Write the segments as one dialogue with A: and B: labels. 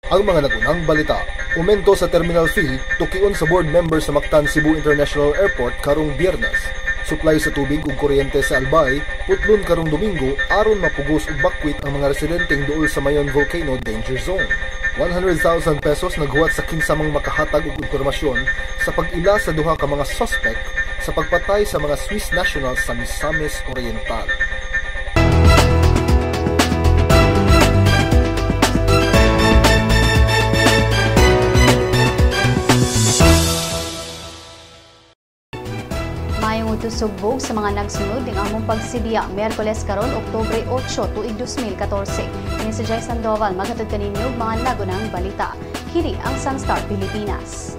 A: Ang mga nagunang balita, umento sa terminal fee tukion sa board member sa Mactan Cebu International Airport karong Biyernes. Supply sa tubig ug kuryente sa Albay putlon karong Domingo aron mapugos ug bakwit ang mga residenteng duol sa Mayon Volcano Danger Zone. 100,000 pesos naghuwat sa kinsamang makahatag og impormasyon sa pag-ila sa duha ka mga suspect sa pagpatay sa mga Swiss nationals sa Misamis Oriental.
B: Sugbog sa mga nagsunod ng among pagsibiya Miyerkules karon Oktubre 8 tuig 2014. Kini si Jay Sandoval maghatod kaninyo mga nagunang balita. Kini ang Sunstar Pilipinas.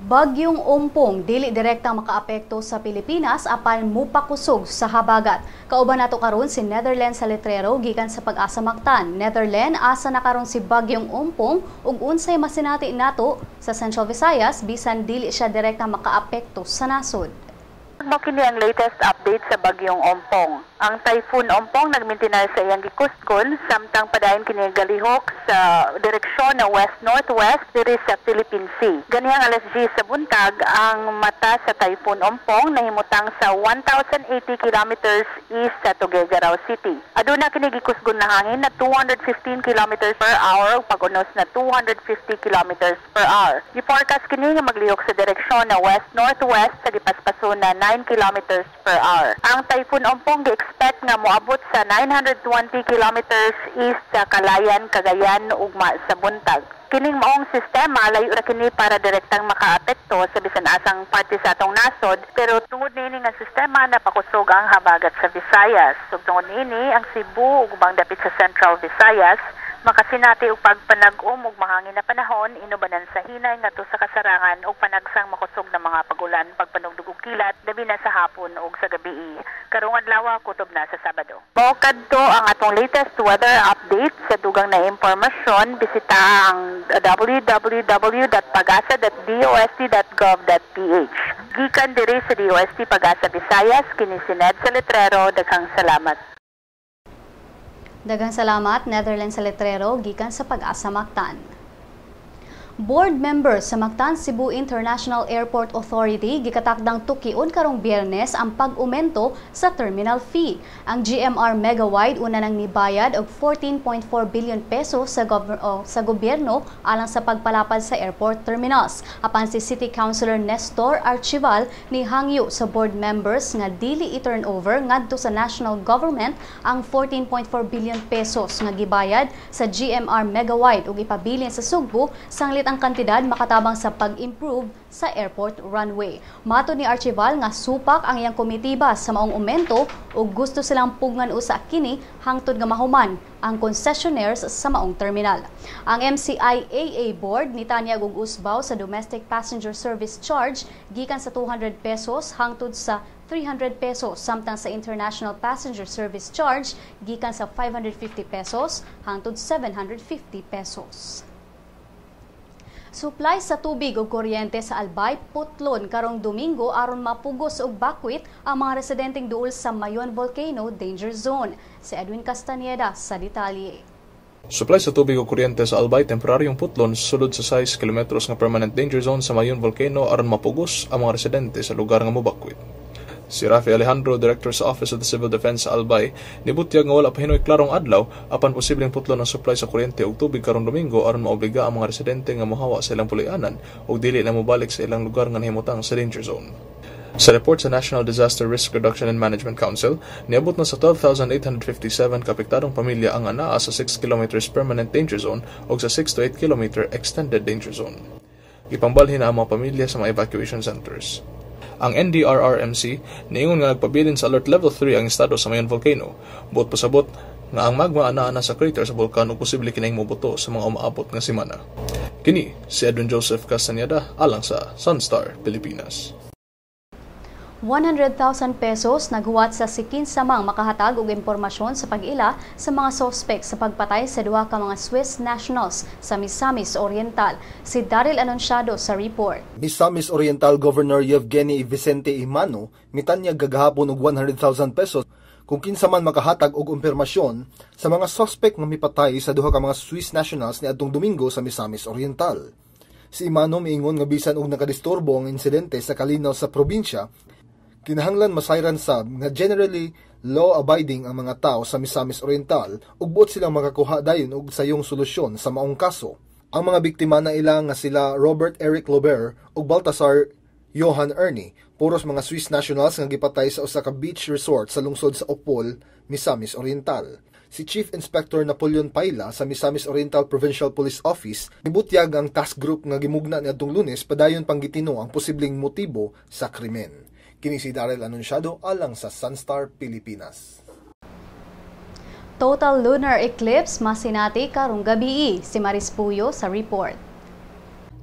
B: Bagyong Ompong dili direktang makaapekto sa Pilipinas apan mupakusog sa habagat. Kauban nato karon si Netherlands sa letrero gikan sa Pag-asa Mactan. Netherlands asa na karon si Bagyong Ompong ug unsay masinati nato sa Central Visayas bisan dili siya direktang makaapekto sa nasod.
C: Mo kini ang latest update sa Bagyong Ompong. Ang Typhoon Ompong nagmintinar sa iyang gikuskol samtang padayon kini galihok sa direksyon na west-northwest diri sa Philippine Sea. Ganihang alas 10 sa buntag ang mata sa Typhoon Ompong nahimutang sa 1,080 kilometers east sa Tuguegarao City. Aduna kini gikusgon na hangin na 215 kilometers per hour ug pag-unos na 250 kilometers per hour. Gi-forecast kini nga maglihok sa direksyon na west-northwest sa gipaspason na 9 kilometers per hour. Ang Typhoon Ompong expect nga moabot sa 920 kilometers east sa Kalayan, Cagayan, ugma sa buntag. Kining maong sistema layo ra kini para direktang makaapekto sa bisan asang parte sa atong nasod, pero tungod niini nga sistema napakusog ang habagat sa Visayas. Ug tungod niini ang Cebu ug ubang dapit sa Central Visayas makasinati og pagpanag-om ug mahangin na panahon inubanan sa hinay ngadto sa kasarangan ug panagsang makusog na mga pagulan pagpanugdog og kilat labi na sa hapon ug sa gabi. Karong adlaw kutob na sa Sabado. Mao kadto ang atong latest weather update. Sa dugang na impormasyon bisita ang www.pagasa.dost.gov.ph. Gikan diri sa DOST Pag-asa Visayas kini si Ned sa letrero. Daghang salamat.
B: Daghang salamat, Netherlands sa letrero, gikan sa Pag-asa Mactan. Board member sa Mactan Cebu International Airport Authority gikatakdang tukion karong Biyernes ang pag-umento sa terminal fee. Ang GMR Megawide una nang nibayad og 14.4 billion pesos sa gobyerno alang sa pagpalapad sa airport terminals. Apan si City Councilor Nestor Archival ni hangyo sa board members nga dili i-turnover ngadto sa national government ang 14.4 billion pesos nga gibayad sa GMR Megawide ug ipabilin sa Sugbo sanglit ang kantidad makatabang sa pag-improve sa airport runway. Mato ni Archival nga supak ang iyang komitiba sa maong aumento ug gusto silang pugngan usa kini hangtod nga mahuman ang concessionaires sa maong terminal. Ang MCIAA board nitanyag og usbaw sa domestic passenger service charge gikan sa 200 pesos hangtod sa 300 pesos samtang sa international passenger service charge gikan sa 550 pesos hangtod 750 pesos. Supply sa tubig ug kuryente sa Albay putlon karong Domingo aron mapugos og bakwit ang mga residenteng duol sa Mayon Volcano Danger Zone. Si Edwin Castaneda sa detalye.
D: Supply sa tubig ug kuryente sa Albay temporaryong putlon sulod sa 6 kilometros nga permanent danger zone sa Mayon Volcano aron mapugos ang mga residente sa lugar nga mobakwit. Si Rafi Alejandro, Director sa Office of the Civil Defense sa Albay, nibutyag nga wala pa hinoy klarong adlaw apan posibleng putlon ang supply sa kuryente ug tubig karong Domingo aron maobliga ang mga residente nga mohawa sa ilang pulianan ug dili na mobalik sa ilang lugar nga nahimutang sa danger zone. Sa report sa National Disaster Risk Reduction and Management Council, niabot na sa 12,857 kapiktadong pamilya ang anaa sa 6 kilometers permanent danger zone ug sa 6 to 8 kilometer extended danger zone. Ipambalhin na ang mga pamilya sa mga evacuation centers. Ang NDRRMC niingon nga nagpabilin sa Alert Level 3 ang estado sa Mayon Volcano, buot pasabot nga ang magma anaa na sa crater sa bulkan ug posible kining mobuto sa mga umaabot nga semana. Kini si Edwin Joseph Castaneda alang sa Sunstar Pilipinas.
B: 100,000 pesos naghuwat sa sikinsamang makahatag og impormasyon sa pag-ila sa mga suspect sa pagpatay sa duha ka mga Swiss nationals sa Misamis Oriental. Si Daryl Anunciado sa report.
A: Misamis Oriental Governor Yevgeny Vicente Imano mitanyag gagahapon og 100,000 pesos kung kinsa man makahatag og impormasyon sa mga suspect nga mipatay sa duha ka mga Swiss nationals niadtong Domingo sa Misamis Oriental. Si Imano miingon nga bisan og nakadisturbo ang insidente sa kalinaw sa probinsya, kinahanglan masayran sab nga generally law-abiding ang mga tao sa Misamis Oriental ug buot silang makakuha dayon og sayong solusyon sa maong kaso. Ang mga biktima na ilang nga sila Robert Eric Lober ug Baltasar Johan Ernie, puros mga Swiss nationals nga gipatay sa usa ka beach resort sa lungsod sa Opol, Misamis Oriental. Si Chief Inspector Napoleon Paila sa Misamis Oriental Provincial Police Office gibutyag ang task group nga gimugna niadtong Lunes padayon panggitino ang posibleng motibo sa krimen. Kini si Daryl Anunciado alang sa Sunstar Pilipinas.
B: Total lunar eclipse masinati karong gabi, si Maris Puyo sa report.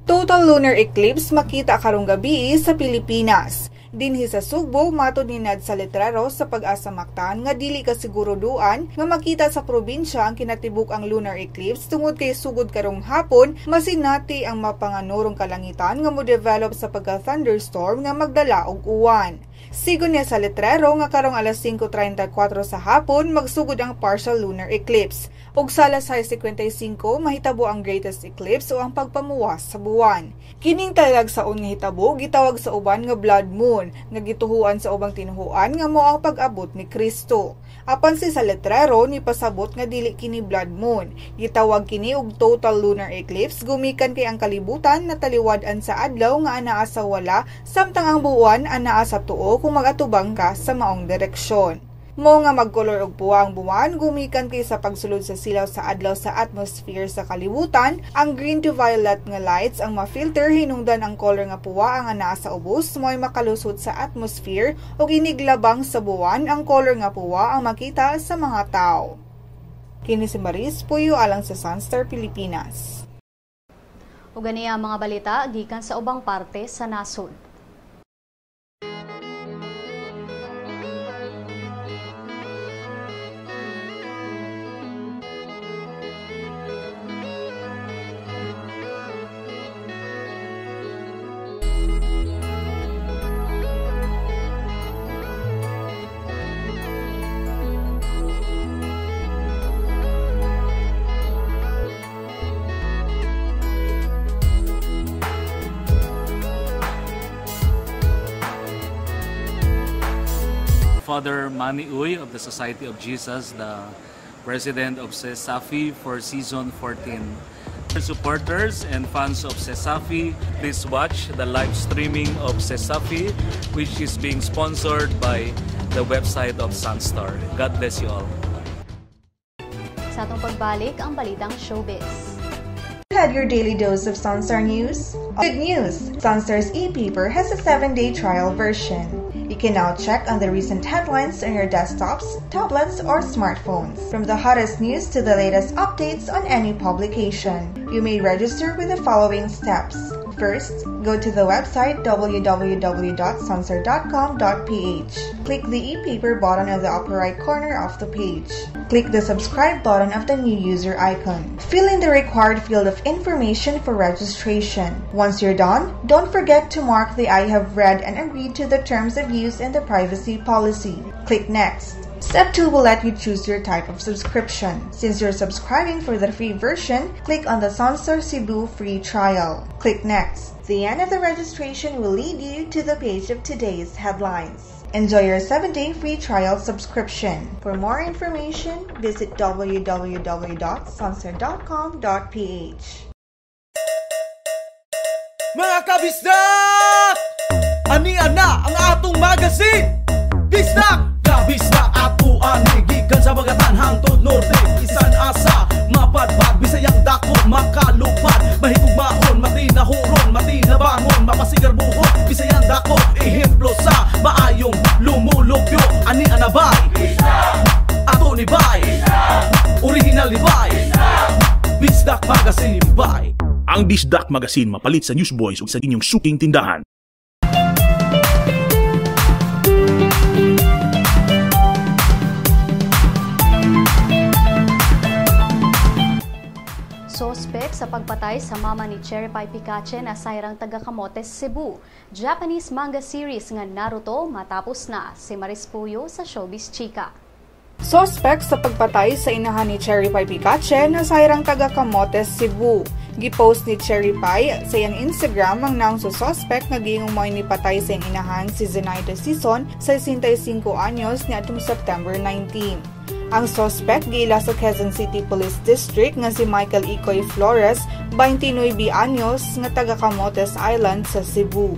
E: Total lunar eclipse makita karong gabi sa Pilipinas. Dinhi sa Sugbo, matod ni Nad sa letrero sa Pag-asa Mactan nga dili kasiguruduan nga makita sa probinsya ang kinatibuk ang lunar eclipse tungod kay sugod karong hapon masinati ang mapanganurong kalangitan nga mo-develop sa pagka-thunderstorm nga magdala og uwan. Sigon niya sa letrero nga karong alas 5:34 sa hapon magsugod ang partial lunar eclipse. Ug sa alas 6:55 mahitabo ang greatest eclipse o ang pagpamuwas sa buwan. Kining talagsaon nga hitabo gitawag sa uban nga blood moon nga gituhuan sa ubang tinuhuan nga mao ang pag-abot ni Kristo. Apan si sa letrero ni pasabot nga dili kini blood moon. Gitawag kini og total lunar eclipse gumikan kay ang kalibutan nataliwad-an sa adlaw nga anaa sa wala samtang ang buwan anaa sa tuo kung magatubang ka sa maong direksyon. Mo nga magkolor og puwa ang buwan gumikan kay sa pagsulod sa silaw sa adlaw sa atmosphere sa kalibutan, ang green to violet nga lights ang ma-filter hinungdan ang color nga puwa ang anaa sa ubos mo'y makalusot sa atmosphere ug iniglabang sa buwan ang color nga puwa ang makita sa mga tao. Kini si Maris Puyo alang sa Sunstar Pilipinas.
B: Ug gani ang mga balita gikan sa ubang parte sa nasod.
F: Father Manny Uy of the Society of Jesus, the president of CESAFI for season 14. For supporters and fans of CESAFI, please watch the live streaming of CESAFI, which is being sponsored by the website of Sunstar. God bless you all.
B: Sa atong pagbalik ang balitang showbiz.
E: Had your daily dose of Sunstar news? Good news! Sunstar's e-paper has a 7-day trial version. You can now check on the recent headlines on your desktops, tablets, or smartphones. From the hottest news to the latest updates on any publication. You may register with the following steps. First, go to the website www.sunstar.com.ph. Click the e-paper button at the upper right corner of the page. Click the subscribe button of the new user icon. Fill in the required field of information for registration. Once you're done, don't forget to mark the I have read and agreed to the terms of use and the privacy policy. Click Next. Step 2 will let you choose your type of subscription. Since you're subscribing for the free version, click on the Sunstar Cebu free trial. Click Next. The end of the registration will lead you to the page of today's headlines. Enjoy your 7-day free trial subscription. For more information, visit www.sunstar.com.ph.
G: Mga kabisdak! Ani-ana ang atong magazine! Bisdak! Kabisdak ato ani gikan sa bagatan hangtod norte. Isan asa, mapadpad, bisayang dako, makalupad. Mahigugmaon, matinahuron, matinabangon, mapasigar buhon. Bisayang dako, ehemplo sa maayong lumulupyo. Ani-ana bay? Ato ni bay? Original ni bay? Bisdak Magazine ni bay?
H: Ang Bisdak Magazine mapalit sa Newsboys ug sa inyong suking tindahan.
B: Sospek sa pagpatay sa mama ni Cherry Pie Picache na sayrang taga Camotes, Cebu. Japanese manga series nga Naruto matapos na. Si Maris Puyo sa Showbiz Chika.
E: Suspect sa pagpatay sa inahan ni Cherry Pie Picache na sayrang taga Camotes, Cebu. Gipost ni Cherry Pie sa iyang Instagram ang naong sa suspect nga gingong mo ni patay sa iyang inahan si Zenaida Sison sa 65 anyos niadtong September 19. Ang suspect giila sa Quezon City Police District nga si Michael Icoy Flores, 29 anyos nga taga Camotes Island sa Cebu.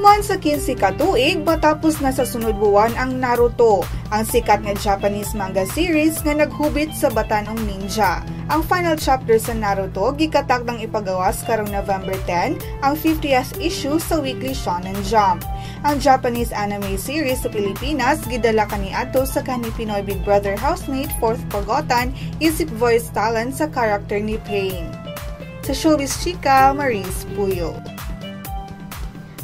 E: Human sa 15 ka tuig matapos na sa sunod buwan ang Naruto, ang sikat nga Japanese manga series nga naghubit sa batanong ninja. Ang final chapter sa Naruto gikatakdang ipagawas karong November 10 ang 50th issue sa Weekly Shonen Jump. Ang Japanese anime series sa Pilipinas gidala kaniadto sa kanhi Pinoy Big Brother housemate Fourth Pagotan isip voice talent sa karakter ni Pain. Sa Showbiz Chika, Maris Puyo.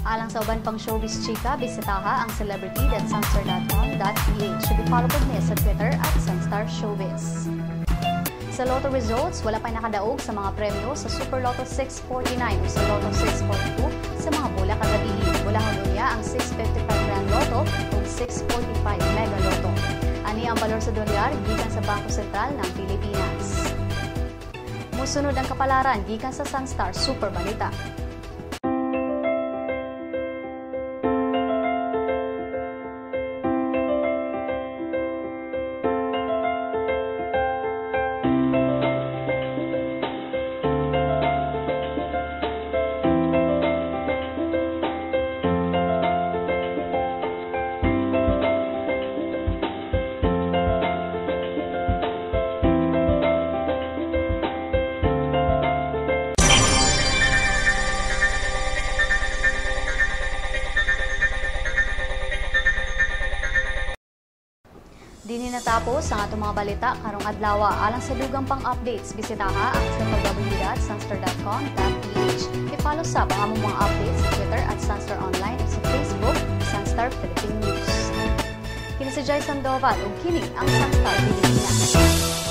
B: Alang sa uban pang showbiz chika, bisitaha ang celebrity.sunstar.com.ph. I-follow po niya sa Twitter at Sunstar Showbiz. Sa Lotto results, wala pa nakadaog sa mga premyo sa Super Lotto 649 o sa Lotto 642 sa mga bola kagabi. Bulahon niya ang 655 Grand Lotto o 645 Mega Lotto. Ani ang balor sa dolyar gikan sa Bangko Sentral ng Pilipinas. Musunod ang kapalaran gikan sa Sunstar Super Balita. Dini natapos ang atong mga balita karong adlaw. Alang sa dugang pang updates, bisitaha ang www.sunstar.com.ph. I-follow sa ang among mga updates sa Twitter at Sunstar Online at sa Facebook, Sunstar Philippine News. Kini si Jai Sandoval ug kini ang Sunstar Pilipinas.